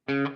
Good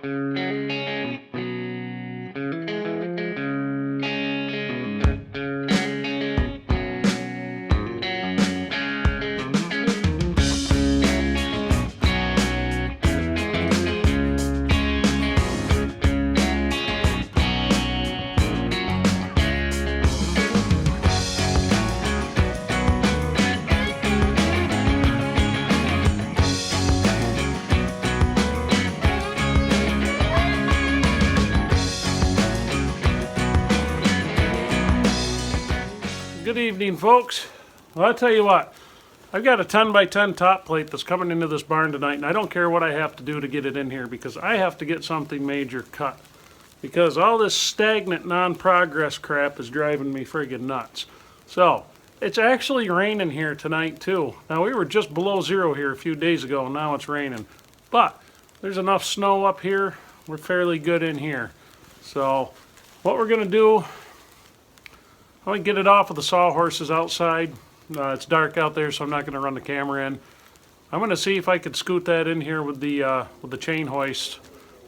evening, folks. Well, I'll tell you what, I've got a 10 by 10 top plate that's coming into this barn tonight, and I don't care what I have to do to get it in here because I have to get something major cut. Because all this stagnant non-progress crap is driving me friggin' nuts. So, it's actually raining here tonight too. Now, we were just below zero here a few days ago, and now it's raining. But, there's enough snow up here, we're fairly good in here. So, what we're gonna do, I'm going to get it off of the sawhorses outside. It's dark out there, so I'm not going to run the camera in. I'm going to see if I could scoot that in here with the chain hoist.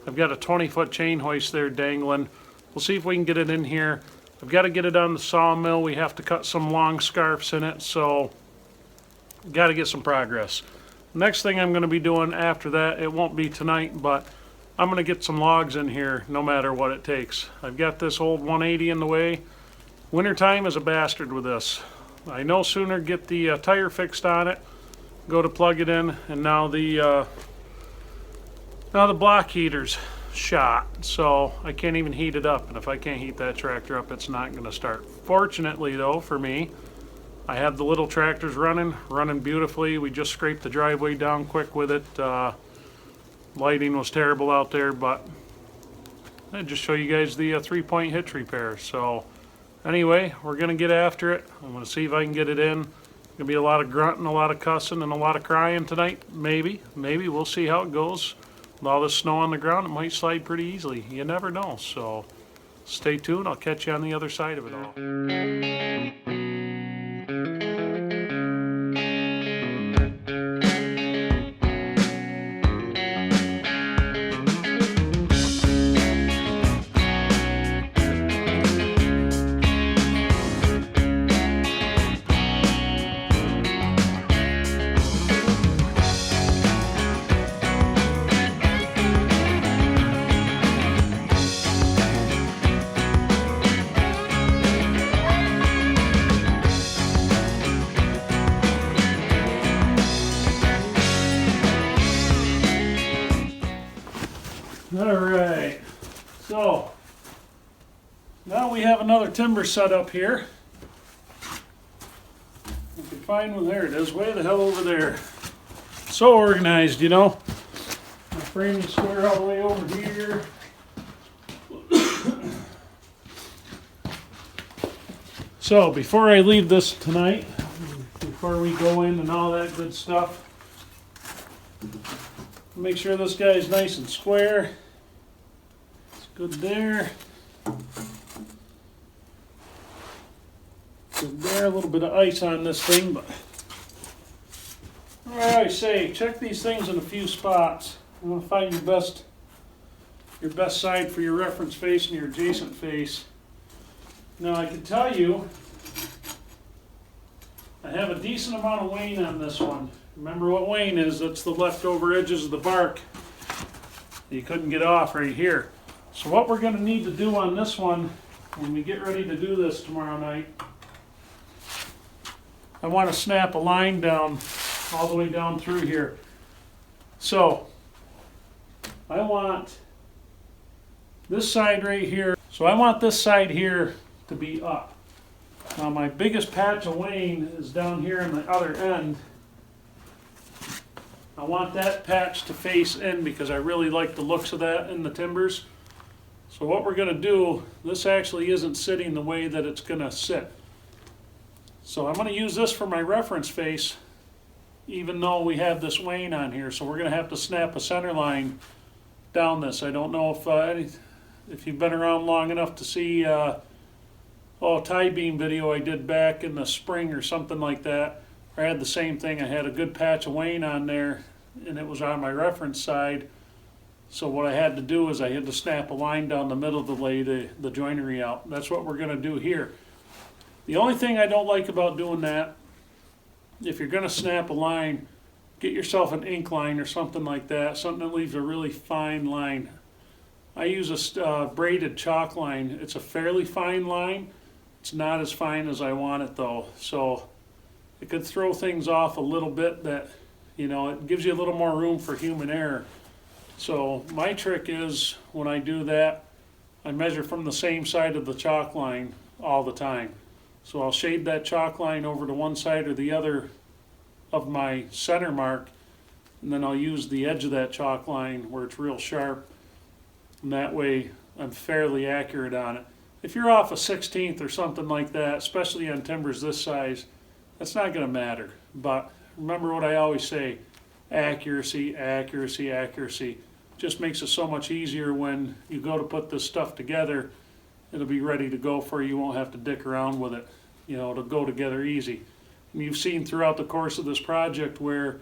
I've got a 20-foot chain hoist there dangling. We'll see if we can get it in here. I've got to get it on the sawmill. We have to cut some long scarps in it, so got to get some progress. Next thing I'm going to be doing after that, it won't be tonight, but I'm going to get some logs in here no matter what it takes. I've got this old 180 in the way. Wintertime is a bastard with this. I no sooner get the tire fixed on it, go to plug it in, and now the block heater's shot, so I can't even heat it up. And if I can't heat that tractor up, it's not going to start. Fortunately, though, for me, I have the little tractors running beautifully. We just scraped the driveway down quick with it. Lighting was terrible out there, but I just show you guys the 3-point hitch repair. So. Anyway, we're going to get after it. I'm going to see if I can get it in. Going to be a lot of grunting, a lot of cussing, and a lot of crying tonight. Maybe. We'll see how it goes. With all this snow on the ground, it might slide pretty easily. You never know. So stay tuned. I'll catch you on the other side of it all. Alright, so now we have another timber set up here. You can find one, there it is, way the hell over there. So organized, you know. My framing square all the way over here. So before I leave this tonight, before we go in and all that good stuff, make sure this guy's nice and square. It's good there. Good there. A little bit of ice on this thing, but I always say check these things in a few spots. You want to find your best side for your reference face and your adjacent face. Now I can tell you, I have a decent amount of wane on this one. Remember what wane is? That's the leftover edges of the bark that you couldn't get off right here. So what we're going to need to do on this one when we get ready to do this tomorrow night, I want to snap a line down all the way down through here. So I want this side right here. So I want this side here to be up. Now my biggest patch of wane is down here on the other end. I want that patch to face in because I really like the looks of that in the timbers. So what we're going to do, this actually isn't sitting the way that it's going to sit. So I'm going to use this for my reference face even though we have this wane on here. So we're going to have to snap a center line down this. I don't know if you've been around long enough to see a tie beam video I did back in the spring or something like that. I had the same thing. I had a good patch of wane on there and it was on my reference side. So what I had to do is I had to snap a line down the middle to lay the joinery out. That's what we're going to do here. The only thing I don't like about doing that, if you're going to snap a line, get yourself an ink line or something like that, something that leaves a really fine line. I use a braided chalk line. It's a fairly fine line. It's not as fine as I want it though. So it could throw things off a little bit, that, you know, it gives you a little more room for human error. So my trick is, when I do that, I measure from the same side of the chalk line all the time. So I'll shade that chalk line over to one side or the other of my center mark, and then I'll use the edge of that chalk line where it's real sharp, and that way I'm fairly accurate on it. If you're off a 16th or something like that, especially on timbers this size, that's not going to matter. But remember what I always say, accuracy, accuracy, accuracy. Just makes it so much easier when you go to put this stuff together. It'll be ready to go for you. You won't have to dick around with it. You know, it'll go together easy. And you've seen throughout the course of this project where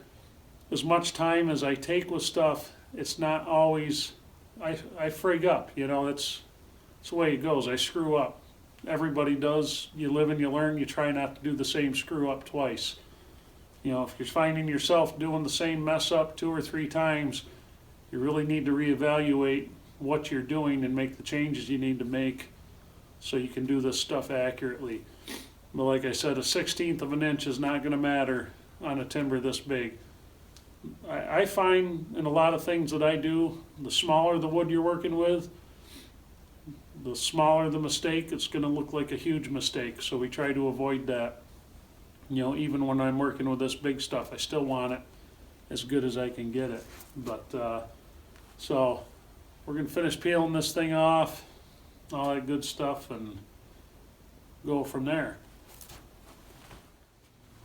as much time as I take with stuff, it's not always, I frig up. You know, it's the way it goes. I screw up. Everybody does. You live and you learn. You try not to do the same screw up twice. You know, if you're finding yourself doing the same mess up 2 or 3 times, you really need to reevaluate what you're doing and make the changes you need to make so you can do this stuff accurately. But like I said, a 16th of an inch is not going to matter on a timber this big. I find in a lot of things that I do, the smaller the wood you're working with, the smaller the mistake, it's going to look like a huge mistake. So we try to avoid that. You know, even when I'm working with this big stuff, I still want it as good as I can get it. But so we're going to finish peeling this thing off, all that good stuff, and go from there.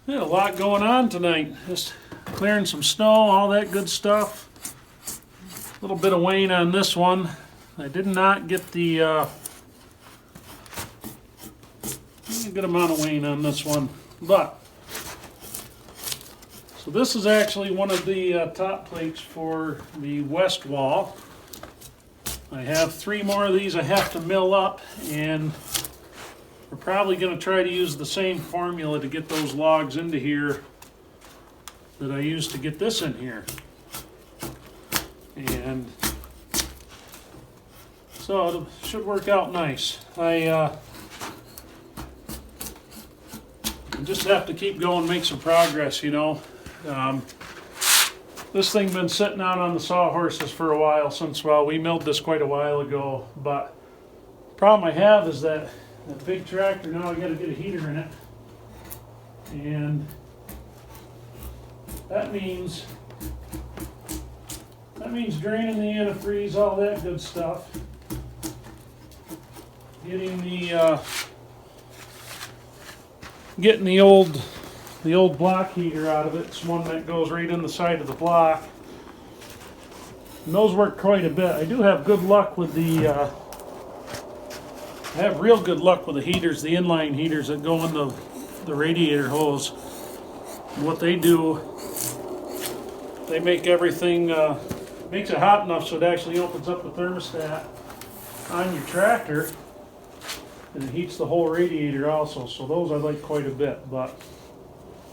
We had a lot going on tonight. Just clearing some snow, all that good stuff. A little bit of wane on this one. I did not get the a good amount of wane on this one, but so this is actually one of the top plates for the west wall. I have 3 more of these I have to mill up, and we're probably going to try to use the same formula to get those logs into here that I used to get this in here. And so it should work out nice. I just have to keep going, make some progress, you know. This thing's been sitting out on the sawhorses for a while since, well, we milled this quite a while ago, but the problem I have is that big tractor, now I got to get a heater in it, and that means draining the antifreeze, all that good stuff, getting the old block heater out of it. It's one that goes right in the side of the block, and those work quite a bit. I do have good luck with the I have real good luck with the heaters, the inline heaters that go in the radiator hose. What they do, they make everything, makes it hot enough so it actually opens up the thermostat on your tractor, and it heats the whole radiator also. So those I like quite a bit. But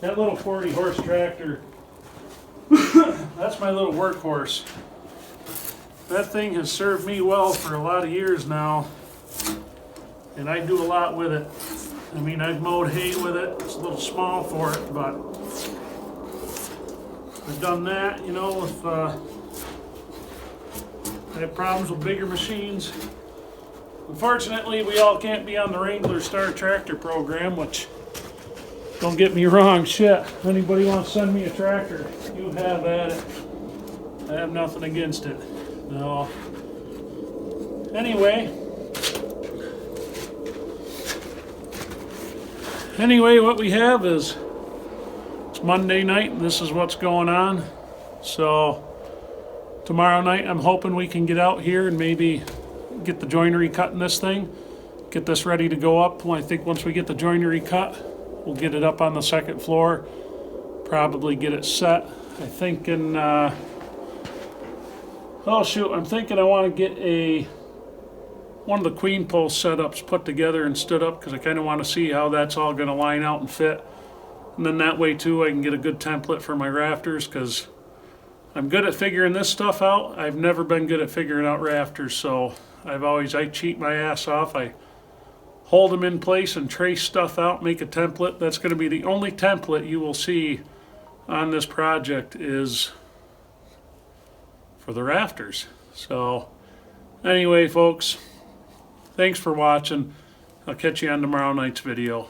that little 40 horse tractor, that's my little workhorse. That thing has served me well for a lot of years now, and I do a lot with it. I mean, I've mowed hay with it. It's a little small for it, but I've done that, you know, if I have problems with bigger machines. Unfortunately, we all can't be on the Wrangler Star Tractor program, which, don't get me wrong, shit, if anybody wants to send me a tractor, you have at it. I have nothing against it. No. Anyway, what we have is, it's Monday night and this is what's going on. So tomorrow night I'm hoping we can get out here and maybe get the joinery cut in this thing, get this ready to go up. Well, I think once we get the joinery cut, we'll get it up on the second floor, probably get it set. I think in Oh shoot, I'm thinking I want to get one of the queen post setups put together and stood up because I kind of want to see how that's all going to line out and fit. And then that way too I can get a good template for my rafters, because I'm good at figuring this stuff out. I've never been good at figuring out rafters, so I cheat my ass off. I hold them in place and trace stuff out, make a template. That's going to be the only template you will see on this project is for the rafters. So anyway, folks, thanks for watching. I'll catch you on tomorrow night's video.